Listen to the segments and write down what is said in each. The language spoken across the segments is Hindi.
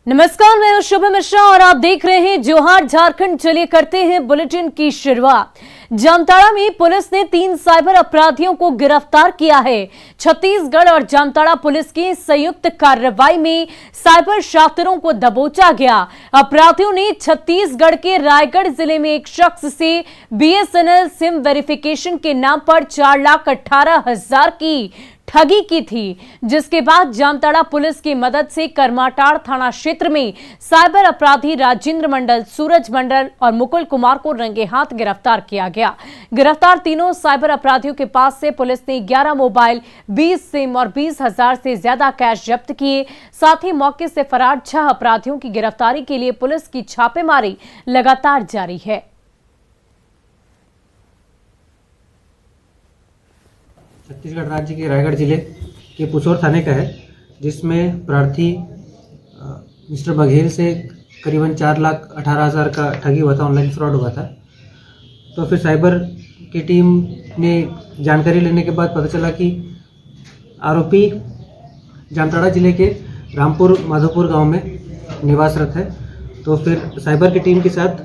नमस्कार, मैं हूं शुभ मिश्रा और आप देख रहे हैं जोहार झारखंड। चलिए करते हैं बुलेटिन की शुरुआत। जामताड़ा में पुलिस ने 3 साइबर अपराधियों को गिरफ्तार किया है। छत्तीसगढ़ और जामताड़ा पुलिस की संयुक्त कार्रवाई में साइबर शातिरों को दबोचा गया। अपराधियों ने छत्तीसगढ़ के रायगढ़ जिले में एक शख्स से BSNL सिम वेरिफिकेशन के नाम पर 4,18,000 की ठगी की थी, जिसके बाद जामताड़ा पुलिस की मदद से करमाटाड़ थाना क्षेत्र में साइबर अपराधी राजेंद्र मंडल, सूरज मंडल और मुकुल कुमार को रंगे हाथ गिरफ्तार किया गया। गिरफ्तार तीनों साइबर अपराधियों के पास से पुलिस ने 11 मोबाइल, 20 सिम और 20,000 से ज्यादा कैश जब्त किए। साथ ही मौके से फरार 6 अपराधियों की गिरफ्तारी के लिए पुलिस की छापेमारी लगातार जारी है। छत्तीसगढ़ राज्य के रायगढ़ जिले के पुसौर थाने का है, जिसमें प्रार्थी मिस्टर बघेल से करीबन 4,18,000 का ठगी हुआ था, ऑनलाइन फ्रॉड हुआ था। तो फिर साइबर की टीम ने जानकारी लेने के बाद पता चला कि आरोपी जामताड़ा जिले के रामपुर माधोपुर गांव में निवासरत है। तो फिर साइबर की टीम के साथ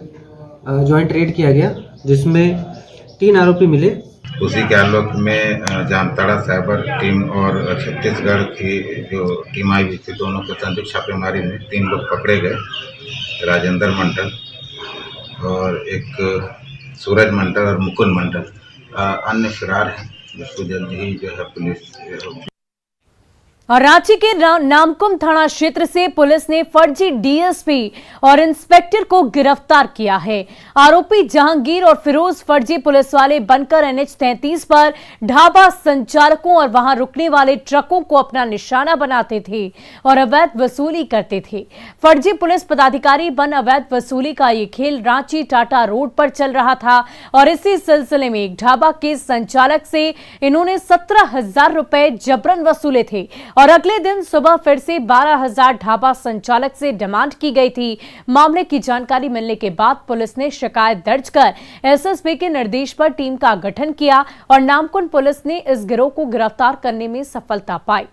जॉइंट रेड किया गया, जिसमें 3 आरोपी मिले। उसी के आलोक में जामताड़ा साइबर टीम और छत्तीसगढ़ की जो टीम आई हुई थी, दोनों के संयुक्त छापेमारी में 3 लोग पकड़े गए। राजेंद्र मंडल और एक सूरज मंडल और मुकुल मंडल, अन्य फरार हैं, जिसको जल्द ही जो है पुलिस। और रांची के नामकुम थाना क्षेत्र से पुलिस ने फर्जी DSP और इंस्पेक्टर को गिरफ्तार किया है। आरोपी जहांगीर और फिरोज फर्जी पुलिस वाले बनकर NH 33 पर ढाबा संचालकों और वहां रुकने वाले ट्रकों को अपना निशाना बनाते थे और अवैध वसूली करते थे। फर्जी पुलिस पदाधिकारी बन अवैध वसूली का ये खेल रांची टाटा रोड पर चल रहा था और इसी सिलसिले में एक ढाबा के संचालक से इन्होंने 17,000 रुपए जबरन वसूले थे और अगले दिन सुबह फिर से 12,000 ढाबा संचालक से डिमांड की गई थी। मामले की जानकारी मिलने के बाद पुलिस ने शिकायत दर्ज कर SSP के निर्देश पर टीम का गठन किया और नामकुम पुलिस ने इस गिरोह को गिरफ्तार करने में सफलता पाई।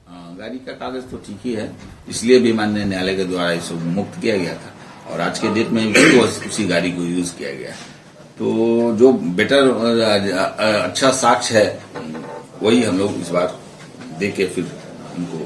गाड़ी का कागज तो ठीक ही है, इसलिए भी माननीय न्यायालय के द्वारा इसे मुक्त किया गया था और आज के डेट में भी उसी गाड़ी को यूज किया गया। तो जो बेटर अच्छा साक्ष्य है, वही हम लोग इस बार देके फिर उनको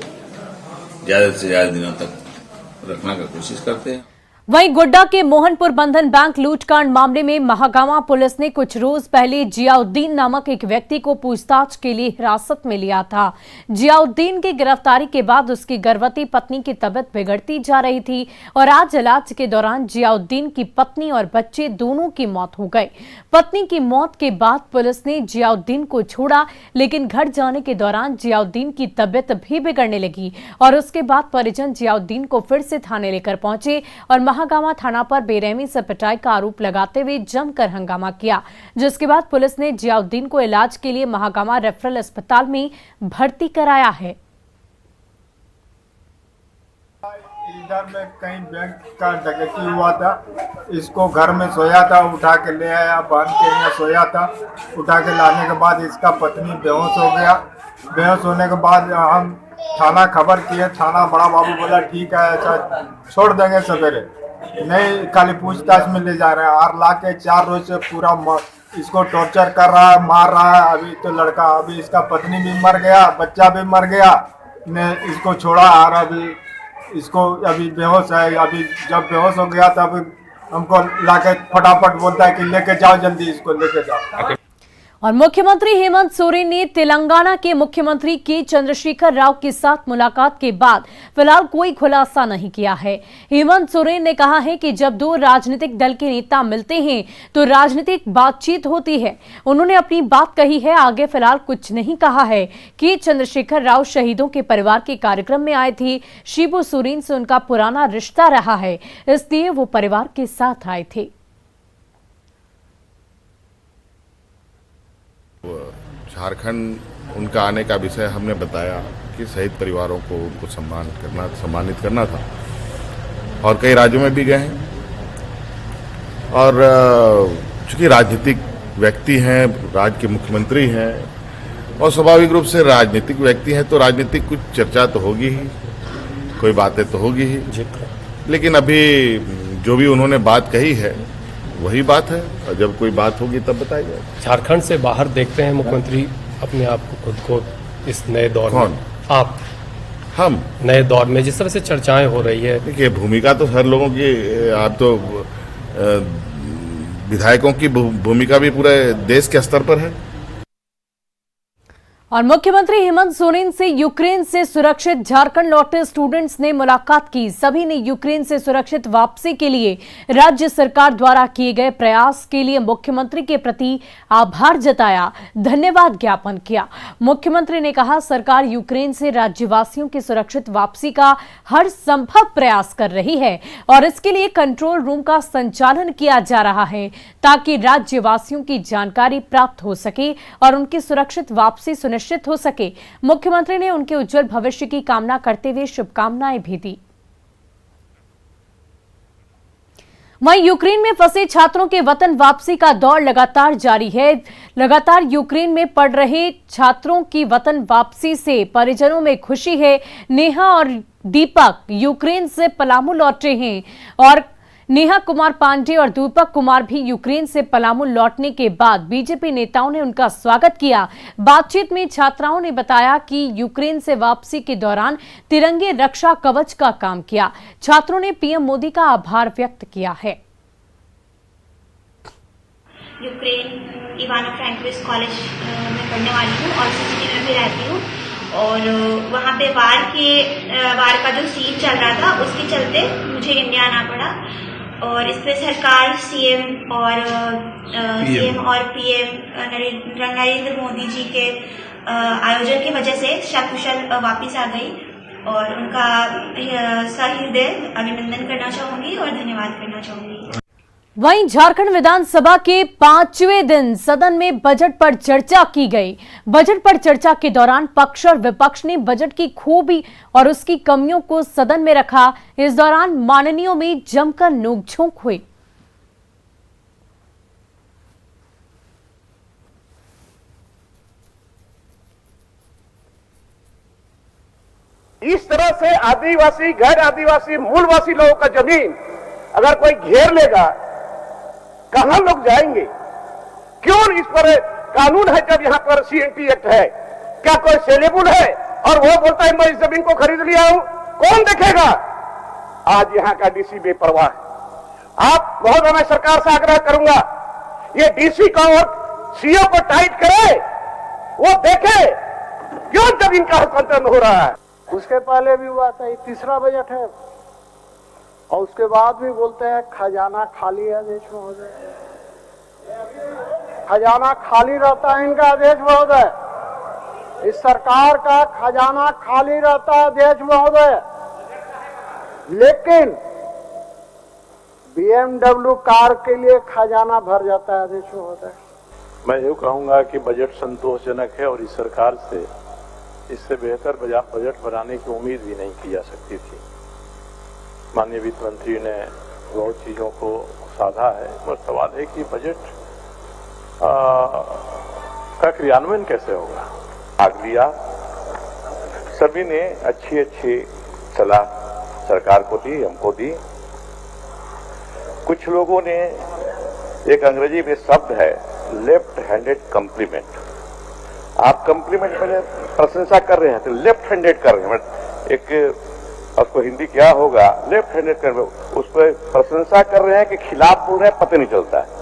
ज्यादा से ज्यादा दिनों तक रखने की कोशिश करते हैं। वहीं गोड्डा के मोहनपुर बंधन बैंक लूटकांड मामले में महागामा पुलिस ने कुछ रोज पहले जियाउद्दीन नामक एक व्यक्ति को पूछताछ के लिए हिरासत में लिया था। जियाउद्दीन की गिरफ्तारी के बाद उसकी गर्भवती पत्नी की तबीयत बिगड़ती जा रही थी और आज इलाज के दौरान जियाउद्दीन की पत्नी और बच्चे दोनों की मौत हो गई। पत्नी की मौत के बाद पुलिस ने जियाउद्दीन को छोड़ा, लेकिन घर जाने के दौरान जियाउद्दीन की तबीयत भी बिगड़ने लगी और उसके बाद परिजन जियाउद्दीन को फिर से थाने लेकर पहुंचे और महागामा थाना पर बेरहमी से पिटाई का आरोप लगाते हुए जमकर हंगामा किया, जिसके बाद पुलिस ने जियाउद्दीन को इलाज के लिए महागामा रेफरल अस्पताल में भर्ती कराया है। इधर में कहीं बैंक का डकैती हुआ था, इसको घर में सोया था, उठा के ले आया, बांध के यहाँ सोया था। उठा के लाने के बाद इसका पत्नी बेहोश हो गया। बेहोश होने के बाद हम थाना खबर किए। थाना बड़ा बाबू बोला ठीक है, अच्छा छोड़ देंगे सवेरे, नहीं खाली पूछताछ में ले जा रहे हैं। और ला के 4 रोज से पूरा इसको टॉर्चर कर रहा है, मार रहा है। अभी तो लड़का, अभी इसका पत्नी भी मर गया, बच्चा भी मर गया, ने इसको छोड़ा और अभी इसको अभी बेहोश है। अभी जब बेहोश हो गया तब हमको लाके फटाफट बोलता है कि लेके जाओ, जल्दी इसको लेके जाओ। और मुख्यमंत्री हेमंत सोरेन ने तेलंगाना के मुख्यमंत्री के चंद्रशेखर राव के साथ मुलाकात के बाद फिलहाल कोई खुलासा नहीं किया है। हेमंत सोरेन ने कहा है कि जब 2 राजनीतिक दल के नेता मिलते हैं तो राजनीतिक बातचीत होती है। उन्होंने अपनी बात कही है, आगे फिलहाल कुछ नहीं कहा है। कि चंद्रशेखर राव शहीदों के परिवार के कार्यक्रम में आए थे। शिबू सोरेन से उनका पुराना रिश्ता रहा है, इसलिए वो परिवार के साथ आए थे। झारखंड उनका आने का विषय हमने बताया कि शहीद परिवारों को उनको सम्मानित करना था और कई राज्यों में भी गए हैं। और चूंकि राजनीतिक व्यक्ति हैं, राज्य के मुख्यमंत्री हैं और स्वाभाविक रूप से राजनीतिक व्यक्ति हैं, तो राजनीतिक कुछ चर्चा तो होगी ही। कोई बातें तो होगी ही, लेकिन अभी जो भी उन्होंने बात कही है वही बात है, और जब कोई बात होगी तब बताया जाएगा। झारखंड से बाहर देखते हैं मुख्यमंत्री अपने आप को, खुद को इस नए दौर कौन? में? आप हम नए दौर में जिस तरह से चर्चाएं हो रही है, देखिए भूमिका तो हर लोगों की, आप तो विधायकों की भूमिका भी पूरे देश के स्तर पर है। और मुख्यमंत्री हेमंत सोरेन से यूक्रेन से सुरक्षित झारखंड लौटे स्टूडेंट्स ने मुलाकात की। सभी ने यूक्रेन से सुरक्षित वापसी के लिए राज्य सरकार द्वारा किए गए प्रयास के लिए मुख्यमंत्री के प्रति आभार जताया, धन्यवाद ज्ञापन किया। मुख्यमंत्री ने कहा, सरकार यूक्रेन से राज्यवासियों की सुरक्षित वापसी का हर संभव प्रयास कर रही है और इसके लिए कंट्रोल रूम का संचालन किया जा रहा है ताकि राज्यवासियों की जानकारी प्राप्त हो सके और उनकी सुरक्षित वापसी सुनिश्चित हो सके। मुख्यमंत्री ने उनके उज्जवल भविष्य की कामना करते हुए शुभकामनाएं भी दी। वहीं यूक्रेन में फंसे छात्रों के वतन वापसी का दौर लगातार जारी है। लगातार यूक्रेन में पढ़ रहे छात्रों की वतन वापसी से परिजनों में खुशी है। नेहा और दीपक यूक्रेन से पलामू लौटे हैं और नेहा कुमार पांडे और दीपक कुमार भी यूक्रेन से पलामू लौटने के बाद बीजेपी नेताओं ने उनका स्वागत किया। बातचीत में छात्राओं ने बताया कि यूक्रेन से वापसी के दौरान तिरंगे रक्षा कवच का काम किया। छात्रों ने पीएम मोदी का आभार व्यक्त किया है। यूक्रेन इवानो फ्रैंकोविच कॉलेज में पढ़ने वाली हूँ और सिटी में भी रहती हूँ और वहाँ पे वार का जो सीन चल रहा था उसके चलते मुझे इंडिया आना पड़ा और इस पे सरकार सीएम और पीएम नरेंद्र मोदी जी के आयोजन की वजह से सकुशल वापिस आ गई और उनका सहृदय अभिनंदन करना चाहूंगी और धन्यवाद करना चाहूंगी। वहीं झारखंड विधानसभा के 5वें दिन सदन में बजट पर चर्चा की गई। बजट पर चर्चा के दौरान पक्ष और विपक्ष ने बजट की खूबी और उसकी कमियों को सदन में रखा। इस दौरान माननीयों में जमकर नोकझोंक हुई। इस तरह से आदिवासी, गैर आदिवासी, मूलवासी लोगों का जमीन अगर कोई घेर लेगा, कहां लोग जाएंगे? क्यों इस पर कानून है जब यहां पर सीएनटी एक्ट है? क्या कोई सेलेबल है और वो बोलता है मैं इस जमीन को खरीद लिया हूं? कौन देखेगा? आज यहां का डीसी बेपरवाह है। आप बहुत मैं सरकार से आग्रह करूंगा, ये डीसी को और सीओ को टाइट करे, वो देखे क्यों जमीन का हस्तांतरण हो रहा है। उसके पहले भी हुआ था, ये तीसरा बजट है और उसके बाद भी बोलते हैं खजाना खाली है अध्यक्ष महोदय। खजाना खाली रहता है इनका अध्यक्ष महोदय, इस सरकार का खजाना खाली रहता है अध्यक्ष महोदय, लेकिन BMW कार के लिए खजाना भर जाता है अध्यक्ष महोदय। मैं यूँ कहूँगा कि बजट संतोषजनक है और इस सरकार से इससे बेहतर बजट बनाने की उम्मीद भी नहीं की जा सकती थी। माननीय वित्त मंत्री ने बहुत चीजों को साधा है, पर सवाल है कि बजट का क्रियान्वयन कैसे होगा। भाग लिया, सभी ने अच्छी सलाह सरकार को दी, हमको दी। कुछ लोगों ने, एक अंग्रेजी में शब्द है लेफ्ट हैंडेड कम्प्लीमेंट, आप कम्प्लीमेंट में प्रशंसा कर रहे हैं तो लेफ्ट हैंडेड कर रहे हैं, एक उसको हिंदी क्या होगा, लेफ्ट हैंडेड कर रहे हैं, उस पर प्रशंसा कर रहे हैं कि खिलाफ बोल रहे हैं, पता नहीं चलता है।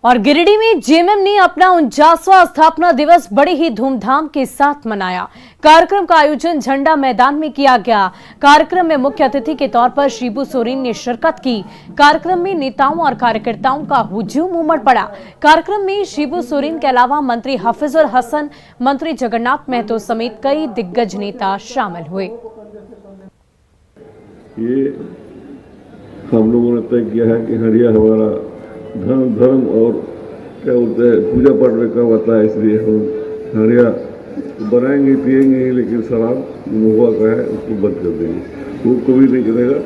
और गिरिडीह में जेएमएम ने अपना 49वां स्थापना दिवस बड़े ही धूमधाम के साथ मनाया। कार्यक्रम का आयोजन झंडा मैदान में किया गया। कार्यक्रम में मुख्य अतिथि के तौर पर शिबू सोरेन ने शिरकत की। कार्यक्रम में नेताओं और कार्यकर्ताओं का हुजूम उमड़ पड़ा। कार्यक्रम में शिबू सोरेन के अलावा मंत्री हफीजुल हसन, मंत्री जगन्नाथ महतो समेत कई दिग्गज नेता शामिल हुए। ये हम लोगों ने तय किया है कि हरिया हमारा धर्म और क्या बोलते हैं पूजा पाठ में काम आता है, इसलिए हम हरिया बनाएंगे पिएंगे, लेकिन शराब महुआ का है उसको बंद कर देंगे, वो कभी नहीं करेगा।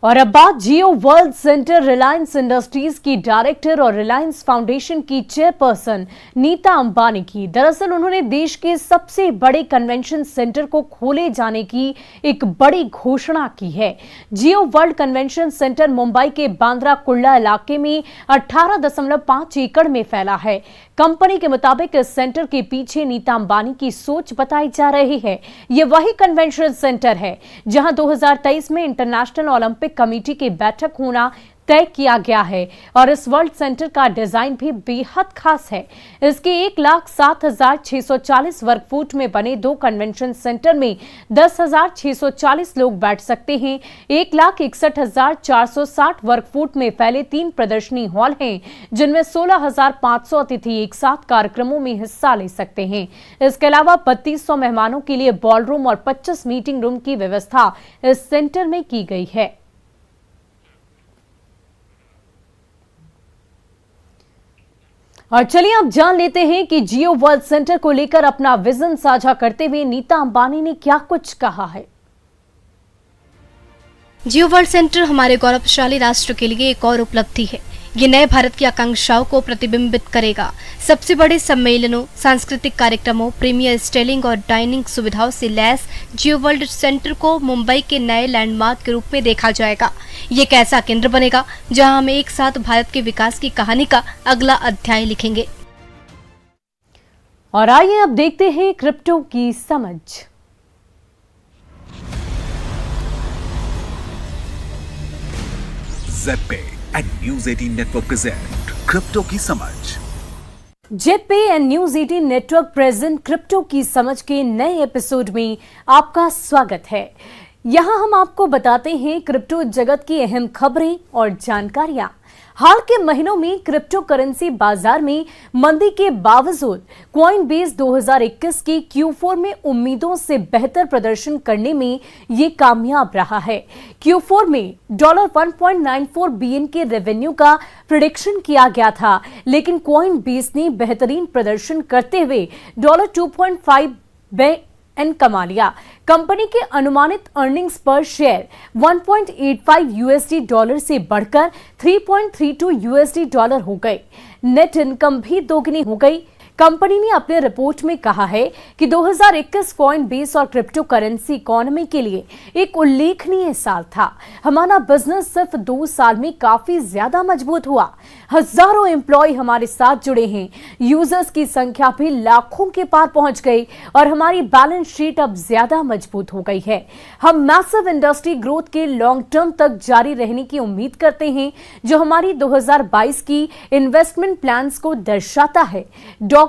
और अब बात जियो वर्ल्ड सेंटर रिलायंस इंडस्ट्रीज की डायरेक्टर और रिलायंस फाउंडेशन की चेयरपर्सन नीता अंबानी की। दरअसल उन्होंने देश के सबसे बड़े कन्वेंशन सेंटर को खोले जाने की एक बड़ी घोषणा की है। जियो वर्ल्ड कन्वेंशन सेंटर मुंबई के बांद्रा कुर्ला इलाके में 18.5 एकड़ में फैला है। कंपनी के मुताबिक इस सेंटर के पीछे नीता अंबानी की सोच बताई जा रही है। ये वही कन्वेंशन सेंटर है जहां 2023 में इंटरनेशनल ओलंपिक कमेटी की बैठक होना तय किया गया है और इस वर्ल्ड सेंटर का डिजाइन भी बेहद खास है। इसके 1,07,640 वर्ग फुट में बने 2 कन्वेंशन सेंटर में 10,640 लोग बैठ सकते हैं। 1,61,460 वर्ग फुट में फैले 3 प्रदर्शनी हॉल हैं, जिनमें 16,500 अतिथि एक साथ कार्यक्रमों में हिस्सा ले सकते हैं। इसके अलावा 3,200 मेहमानों के लिए बॉलरूम और 25 मीटिंग रूम की व्यवस्था इस सेंटर में की गई है। और चलिए अब जान लेते हैं कि जियो वर्ल्ड सेंटर को लेकर अपना विजन साझा करते हुए नीता अंबानी ने क्या कुछ कहा है। जियो वर्ल्ड सेंटर हमारे गौरवशाली राष्ट्र के लिए एक और उपलब्धि है। ये नए भारत की आकांक्षाओं को प्रतिबिंबित करेगा। सबसे बड़े सम्मेलनों, सांस्कृतिक कार्यक्रमों, प्रीमियर स्टेलिंग और डाइनिंग सुविधाओं से लैस जियो वर्ल्ड सेंटर को मुंबई के नए लैंडमार्क के रूप में देखा जाएगा। ये एक ऐसा केंद्र बनेगा जहां हम एक साथ भारत के विकास की कहानी का अगला अध्याय लिखेंगे। और आइए अब देखते हैं क्रिप्टो की समझ। ZebPay and news 18 network present crypto की समझ। ZebPay and news 18 network present crypto की समझ के नए एपिसोड में आपका स्वागत है। यहां हम आपको बताते हैं क्रिप्टो जगत की अहम खबरें और जानकारियां। हाल के महीनों में क्रिप्टो करेंसी बाजार में मंदी के बावजूद कॉइनबेस 2021 की Q4 में उम्मीदों से बेहतर प्रदर्शन करने में ये कामयाब रहा है। Q4 में $1.94 बिलियन के रेवेन्यू का प्रेडिक्शन किया गया था, लेकिन कॉइनबेस ने बेहतरीन प्रदर्शन करते हुए $2.5 बिलियन कमा लिया। कंपनी के अनुमानित अर्निंग्स पर शेयर $1.85 से बढ़कर $3.32 हो गए। नेट इनकम भी दोगुनी हो गई। कंपनी ने अपने रिपोर्ट में कहा है कि 2021 कॉइनबेस और क्रिप्टो करेंसी इकोनॉमी के लिए एक उल्लेखनीय साल था। हमारा बिजनेस सिर्फ 2 साल में काफी ज्यादा मजबूत हुआ। हजारों एम्प्लॉय हमारे साथ जुड़े हैं, यूजर्स की संख्या भी लाखों के पार पहुंच गई और हमारी बैलेंस शीट अब ज्यादा मजबूत हो गई है। हम मैसिव इंडस्ट्री ग्रोथ के लॉन्ग टर्म तक जारी रहने की उम्मीद करते हैं, जो हमारी 2022 की इन्वेस्टमेंट प्लान्स को दर्शाता है।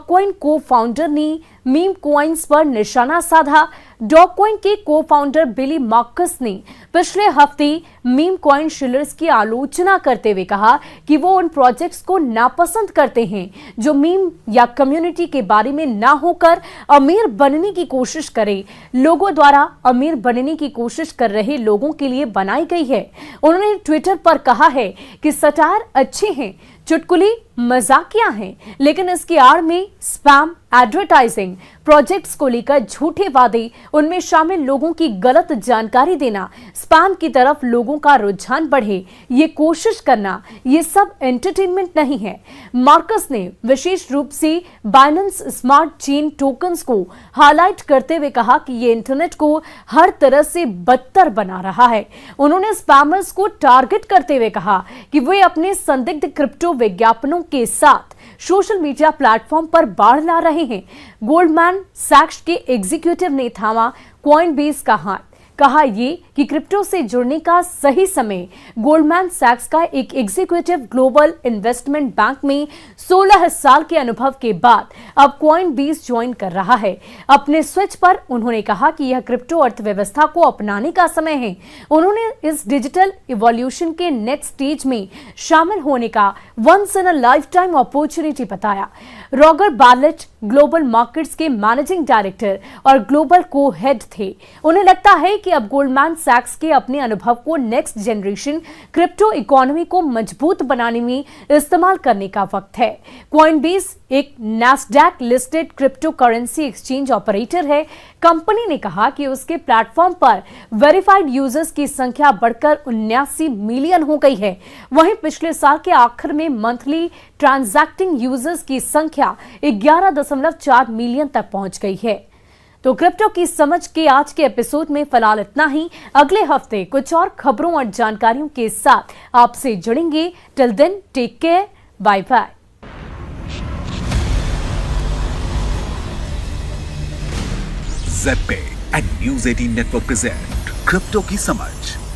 डॉगकॉइन को फाउंडर ने मीम कॉइन्स पर निशाना साधा। डॉगकॉइन के को फाउंडर बिली मार्कस ने पिछले हफ्ते मीम कॉइन शिलर्स की आलोचना करते हुए कहा कि वो उन प्रोजेक्ट्स को नापसंद करते हैं जो मीम या कम्युनिटी के बारे में ना होकर अमीर बनने की कोशिश करें, लोगों द्वारा अमीर बनने की कोशिश कर रहे लोगों के लिए बनाई गई है। उन्होंने ट्विटर पर कहा है कि सटायर अच्छे हैं, चुटकुली मजाकिया हैं, लेकिन इसकी आड़ में स्पैम एडवर्टाइजिंग, प्रोजेक्ट्स को लेकर झूठे वादे, उनमें शामिल लोगों की गलत जानकारी देना, स्पैम की तरफ लोगों का रुझान बढ़े, ये कोशिश करना, ये सब एंटरटेनमेंट नहीं है। मार्कस ने विशेष रूप से बाइनेंस स्मार्ट चेन टोकन्स को हाईलाइट करते हुए कहा कि ये इंटरनेट को हर तरह से बदतर बना रहा है। उन्होंने स्पैमर्स को टारगेट करते हुए कहा कि वे अपने संदिग्ध क्रिप्टो विज्ञापनों के साथ सोशल मीडिया प्लेटफॉर्म पर बाढ़ ला रहे हैं। गोल्डमैन सैक्स के एग्जीक्यूटिव ने थामा कॉइनबेस का हाथ, कहा ये कि क्रिप्टो से जुड़ने का सही समय। गोल्डमैन सैक्स का एक एग्जीक्यूटिव ग्लोबल इन्वेस्टमेंट बैंक में 16 साल के अनुभव के बाद अब कॉइनबेस ज्वाइन कर रहा है। अपने स्विच पर उन्होंने कहा कि यह क्रिप्टो अर्थव्यवस्था को अपनाने का समय है। उन्होंने इस डिजिटल इवोल्यूशन के नेक्स्ट स्टेज में शामिल होने का once in a life time opportunity बताया। रॉगर बैलेट ग्लोबल मार्केट्स के मैनेजिंग डायरेक्टर और ग्लोबल को हेड थे। उन्हें लगता है कि अब गोल्डमैन सैक्स के अपने अनुभव को नेक्स्ट जनरेशन क्रिप्टो इकोनॉमी को मजबूत बनाने में इस्तेमाल करने का वक्त है। कॉइनबेस एक Nasdaq listed crypto currency exchange operator है। कंपनी ने कहा कि उसके प्लेटफॉर्म पर वेरीफाइड यूजर्स की संख्या बढ़कर 79 मिलियन हो गई है। वहीं पिछले साल के आखिर में मंथली ट्रांजैक्टिंग यूजर्स की संख्या 11.4 मिलियन तक पहुंच गई है। तो क्रिप्टो की समझ के आज के एपिसोड में फिलहाल इतना ही। अगले हफ्ते कुछ और खबरों और जानकारियों के साथ आपसे जुड़ेंगे। Till then take care, bye bye. ZPay and News 18 Network present crypto की समझ।